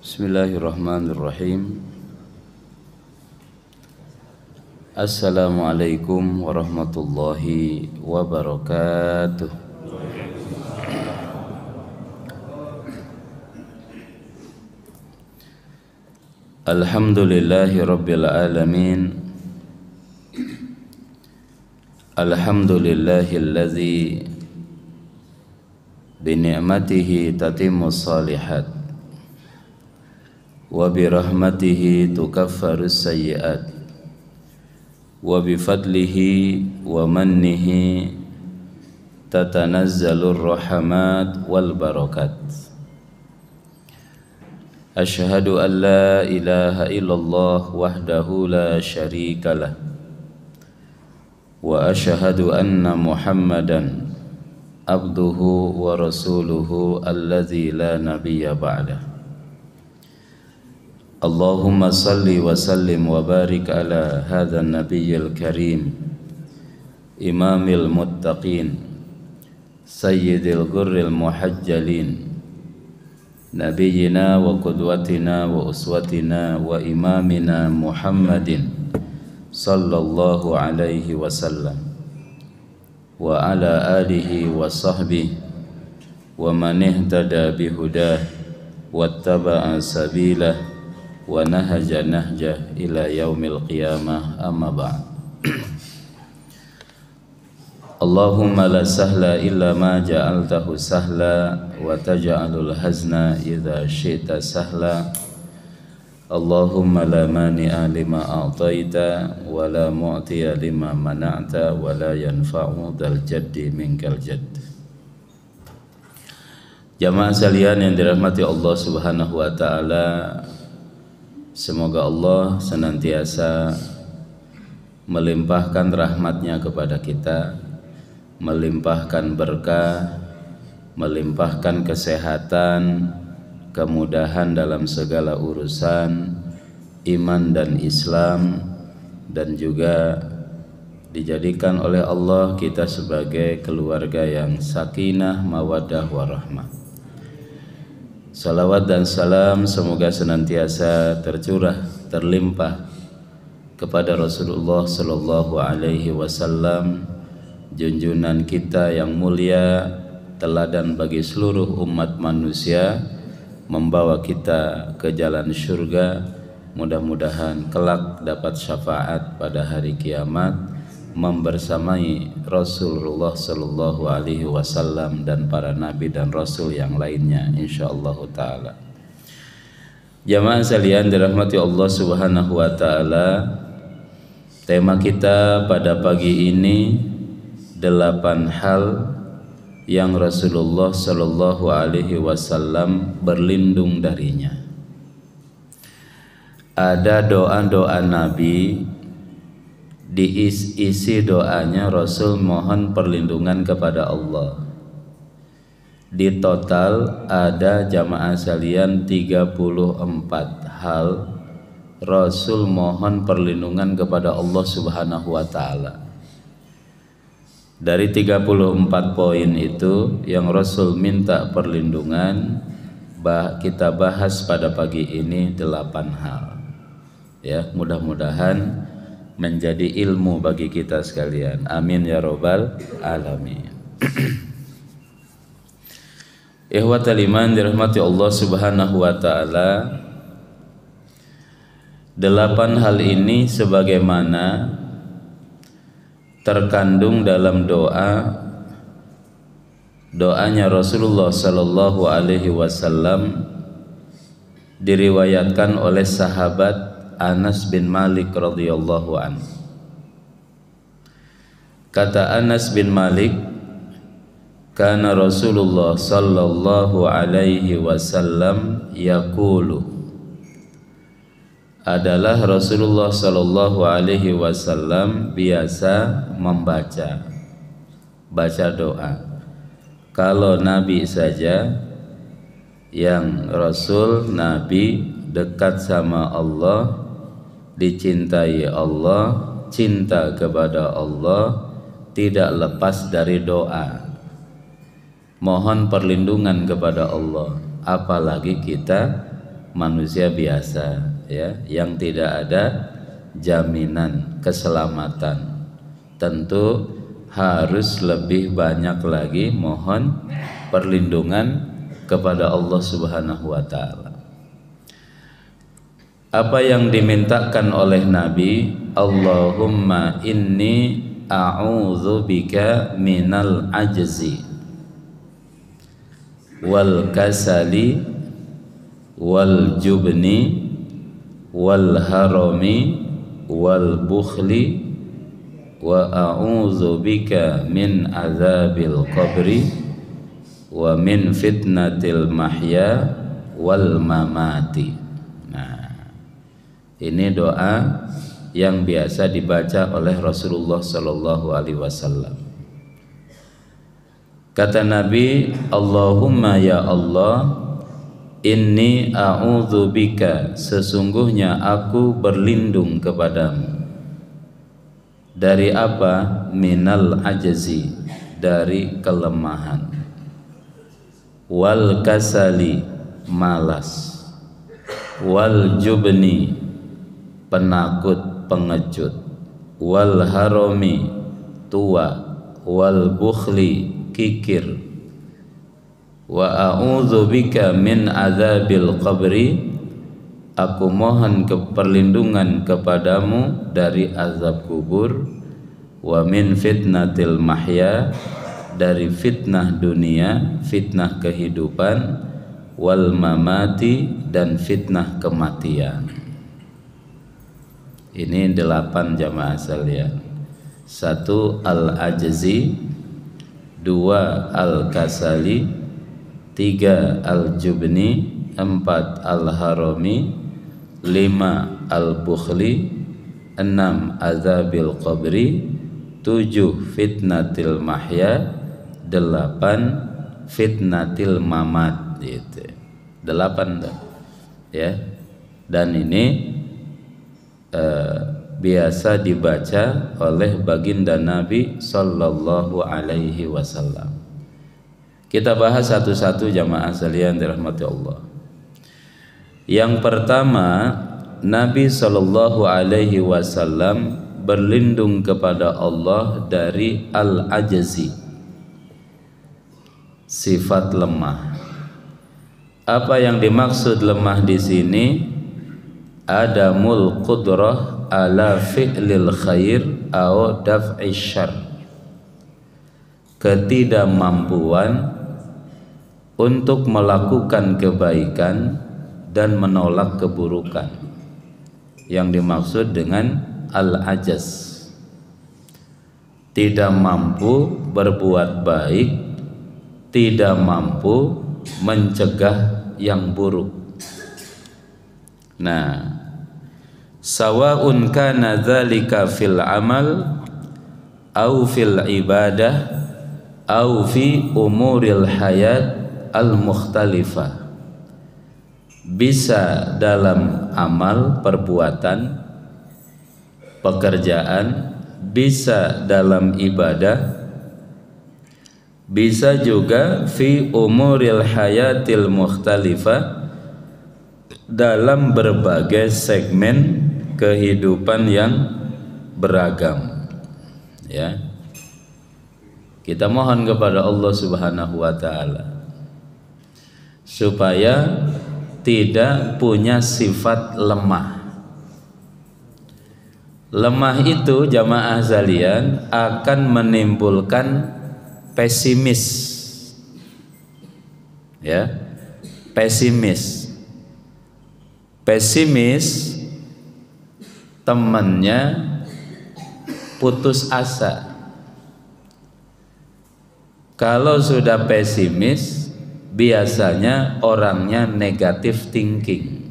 Bismillahirrahmanirrahim. Assalamualaikum warahmatullahi wabarakatuh. Alhamdulillahi rabbil alamin. Alhamdulillahillazi bi ni'matihi tatimmus shalihat wa bi rahmatihi tukaffarus sayyi'at wa bi fadlihi wa mannihi tatanazzalur rahmat wal barakat. Asyhadu an la ilaha illallah wahdahu la syarikalah wa asyhadu anna Muhammadan abduhu wa rasuluhu alladzi la nabiyya ba'dah. Allahumma salli wa sallim wa barik ala hadha an-nabiyyil karim imamil muttaqin sayyidil ghurril muhajjalin nabiyyina wa qudwatina wa uswatina wa imamina Muhammadin sallallahu alaihi wasallam wa ala alihi wa sahbihi wa man ihtada bihudah wattaba'a sabilah wa nahaja nahjah ila yaumil qiyamah, amma ba'd. Allahumma la sahla illa ma ja'altahu sahla wa taj'alul hazna idza syi'ta sahla. Allahumma la mani'a lima a'taita wa la mu'tiya lima mana'ta wa la yanfa'u dzal jaddi minkal jadd. Jamaah sekalian yang dirahmati Allah Subhanahu wa taala, semoga Allah senantiasa melimpahkan rahmatnya kepada kita, melimpahkan berkah, melimpahkan kesehatan, kemudahan dalam segala urusan, iman dan Islam, dan juga dijadikan oleh Allah kita sebagai keluarga yang sakinah, mawaddah, warahmah. Salawat dan salam semoga senantiasa tercurah, terlimpah kepada Rasulullah Sallallahu Alaihi Wasallam, junjungan kita yang mulia, teladan bagi seluruh umat manusia, membawa kita ke jalan syurga. Mudah-mudahan kelak dapat syafaat pada hari kiamat, membersamai Rasulullah Sallallahu Alaihi Wasallam dan para nabi dan rasul yang lainnya, insyaallah taala. Jamaah sekalian dirahmati Allah Subhanahu wa taala, tema kita pada pagi ini 8 hal yang Rasulullah Sallallahu Alaihi Wasallam berlindung darinya. Ada doa-doa Nabi, diisi doanya Rasul mohon perlindungan kepada Allah. Di total ada jamaah sekalian 34 hal Rasul mohon perlindungan kepada Allah Subhanahu wa taala. Dari 34 poin itu yang Rasul minta perlindungan, kita bahas pada pagi ini 8 hal. Ya, mudah-mudahan menjadi ilmu bagi kita sekalian. Amin ya rabbal alamin. Ikhwatal iman dirahmati Allah Subhanahu wa taala, 8 hal ini sebagaimana terkandung dalam doanya Rasulullah Sallallahu Alaihi Wasallam, diriwayatkan oleh sahabat Anas bin Malik radhiyallahu anhu. Kata Anas bin Malik, kana Rasulullah sallallahu alaihi wasallam yaqulu, adalah Rasulullah sallallahu alaihi wasallam biasa baca doa. Kalau Nabi saja, yang Rasul Nabi dekat sama Allah, dicintai Allah, cinta kepada Allah, tidak lepas dari doa. Mohon perlindungan kepada Allah, apalagi kita manusia biasa, ya, yang tidak ada jaminan keselamatan. Tentu harus lebih banyak lagi mohon perlindungan kepada Allah Subhanahu wa taala. Apa yang dimintakan oleh Nabi, Allahumma inni a'udzubika minal ajzi wal kasali wal jubni wal harami wal bukhli wa a'udzubika min azabil qabri wa min fitnatil mahya wal mamati. Nah, ini doa yang biasa dibaca oleh Rasulullah sallallahu alaihi wasallam. Kata Nabi, Allahumma ya Allah, inni a'udzubika, sesungguhnya aku berlindung kepadamu. Dari apa? Minal ajzi, dari kelemahan. Wal kasali, malas. Wal jubni, penakut, pengecut. Wal harami, tua. Wal bukhli, kikir. Wa a'udzubika min adzabil qabri, aku mohon perlindungan kepadamu dari azab kubur. Wa min fitnatil mahya, dari fitnah dunia, fitnah kehidupan. Wal mamati, dan fitnah kematian. Ini 8 jamaah sekalian. 1 al-ajzi, 2 al-kasali, 3 al-jubni, 4 al-harami, 5 al-bukhli, 6 azabil qabri, 7 fitnatil mahya, 8 fitnatil mamat, gitu. 8 ya. Dan ini biasa dibaca oleh baginda Nabi sallallahu alaihi wasallam. Kita bahas satu-satu jamaah sekalian dirahmati Allah. Yang pertama, Nabi sallallahu alaihi wasallam berlindung kepada Allah dari al-ajzi, sifat lemah. Apa yang dimaksud lemah di sini? Adamul qudrah ala fi'lil khair atau daf'i syarr, ketidakmampuan untuk melakukan kebaikan dan menolak keburukan. Yang dimaksud dengan al-ajaz, tidak mampu berbuat baik, tidak mampu mencegah yang buruk. Nah, sawa'un kana dzalika fil amal au fil ibadah au fi umuril hayat al mukhtalifah, bisa dalam amal perbuatan pekerjaan, bisa dalam ibadah, bisa juga fi umuril hayatil mukhtalifah, dalam berbagai segmen kehidupan yang beragam, ya. Kita mohon kepada Allah Subhanahu wa taala supaya tidak punya sifat lemah. Lemah itu jamaah sekalian akan menimbulkan pesimis, ya. Pesimis temannya putus asa. Kalau sudah pesimis, biasanya orangnya negatif thinking.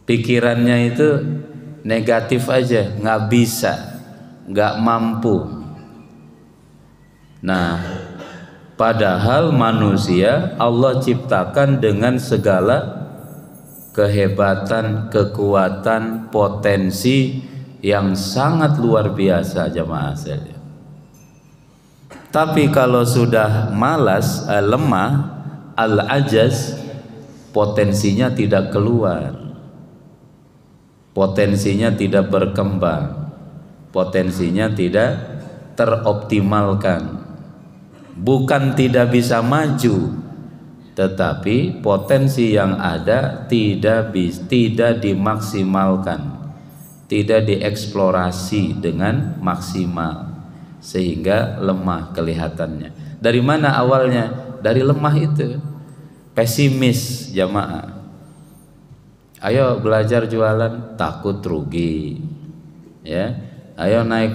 Pikirannya itu negatif aja, nggak bisa, nggak mampu. Nah, padahal manusia Allah ciptakan dengan segala kehebatan, kekuatan, potensi yang sangat luar biasa jamaah sekalian. Tapi kalau sudah malas, lemah, al-ajaz, potensinya tidak keluar, potensinya tidak berkembang, potensinya tidak teroptimalkan. Bukan tidak bisa maju, tetapi potensi yang ada tidak dimaksimalkan, tidak dieksplorasi dengan maksimal, sehingga lemah kelihatannya. Dari mana awalnya? Dari lemah itu, pesimis jamaah. Ayo belajar jualan, takut rugi, ya. Ayo naik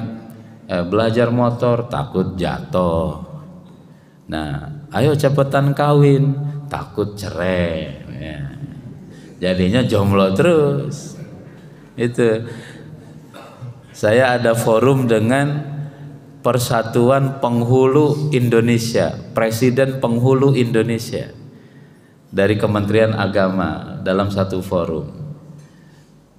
belajar motor, takut jatuh. Nah, ayo cepetan kawin, takut cerai, ya. Jadinya jomblo terus. Itu saya ada forum dengan Persatuan Penghulu Indonesia, Presiden Penghulu Indonesia dari Kementerian Agama dalam satu forum.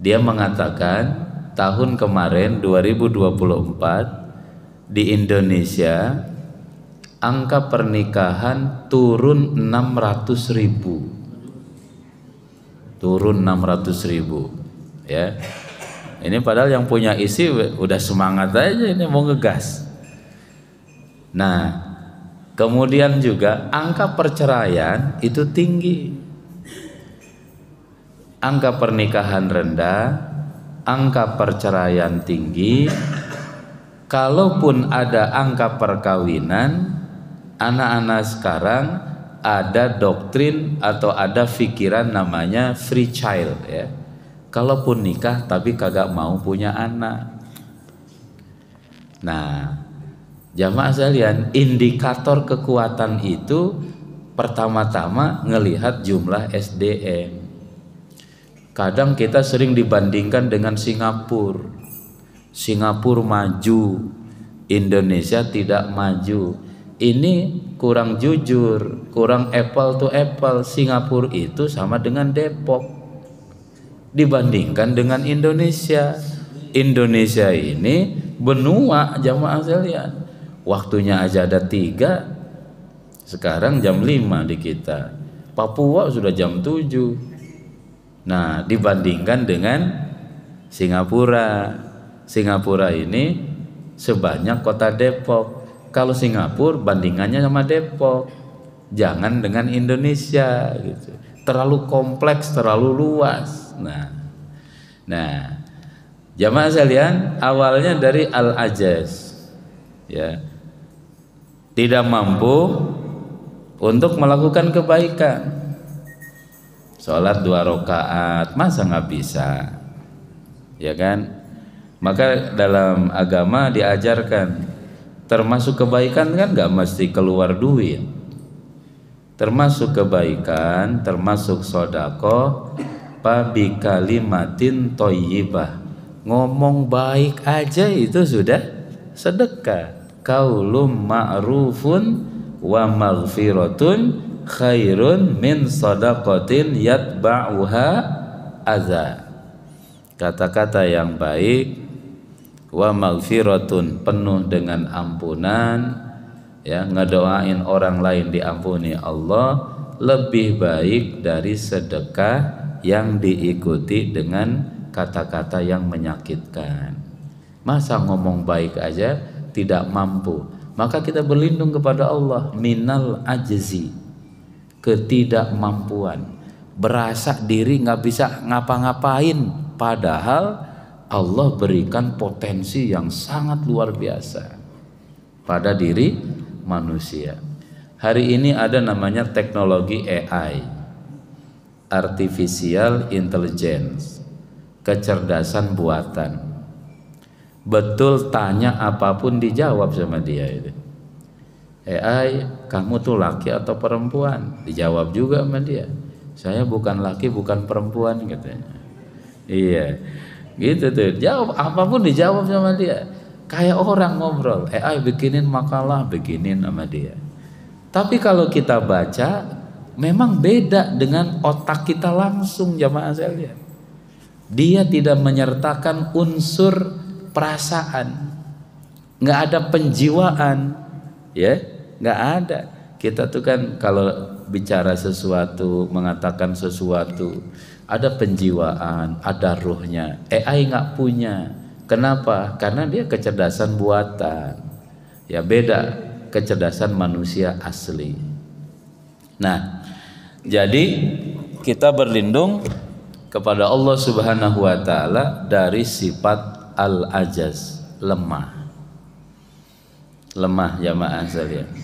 Dia mengatakan tahun kemarin 2024 di Indonesia angka pernikahan turun 600.000, turun 600.000, ya. Ini padahal yang punya isi udah semangat aja ini mau ngegas. Nah, kemudian juga angka perceraian itu tinggi, angka pernikahan rendah, angka perceraian tinggi. Kalaupun ada angka perkawinan, anak-anak sekarang ada doktrin atau ada pikiran namanya free child, ya. Kalaupun nikah tapi kagak mau punya anak. Nah, jamaah sekalian, indikator kekuatan itu pertama-tama ngelihat jumlah SDM. Kadang kita sering dibandingkan dengan Singapura. Singapura maju, Indonesia tidak maju. Ini kurang jujur, kurang apple to apple. Singapura itu sama dengan Depok dibandingkan dengan Indonesia. Indonesia ini benua jamaah sekalian. Waktunya aja ada 3, sekarang jam 5 di kita. Papua sudah jam 7. Nah, dibandingkan dengan Singapura. Singapura ini sebanyak kota Depok. Kalau Singapura bandingannya sama Depok, jangan dengan Indonesia gitu. Terlalu kompleks, terlalu luas. Nah, jamaah sekalian, awalnya dari al-ajaz, ya, tidak mampu untuk melakukan kebaikan. Sholat 2 rakaat masa nggak bisa, ya kan? Maka dalam agama diajarkan, termasuk kebaikan kan nggak mesti keluar duit. Termasuk kebaikan, termasuk sodako, pabi kalimatin toyibah, ngomong baik aja itu sudah sedekah. Qaulum ma'rufun wa maghfiratun khairun min sadaqatin yatba'uha adza. Kata-kata yang baik, wa maghfiratun, penuh dengan ampunan, ya, ngedoain orang lain diampuni Allah, lebih baik dari sedekah yang diikuti dengan kata-kata yang menyakitkan. Masa ngomong baik aja tidak mampu, maka kita berlindung kepada Allah minal ajzi, ketidakmampuan, berasa diri nggak bisa ngapa-ngapain, padahal Allah berikan potensi yang sangat luar biasa pada diri manusia. Hari ini ada namanya teknologi AI, artificial intelligence, kecerdasan buatan. Betul, tanya apapun dijawab sama dia itu. AI, kamu tuh laki atau perempuan? Dijawab juga sama dia. Saya bukan laki, bukan perempuan, katanya. Iya, gitu tuh. Jawab apapun dijawab sama dia. Kayak orang ngobrol. AI bikinin makalah, bikinin sama dia. Tapi kalau kita baca, memang beda dengan otak kita langsung, jamaah sekalian. Dia tidak menyertakan unsur perasaan, nggak ada penjiwaan, ya, nggak ada. Kita tuh kan kalau bicara sesuatu, mengatakan sesuatu, ada penjiwaan, ada ruhnya. AI nggak punya. Kenapa? Karena dia kecerdasan buatan. Ya beda kecerdasan manusia asli. Nah, jadi kita berlindung kepada Allah Subhanahu wa taala dari sifat al-ajaz, lemah. Lemah jamaah sekalian.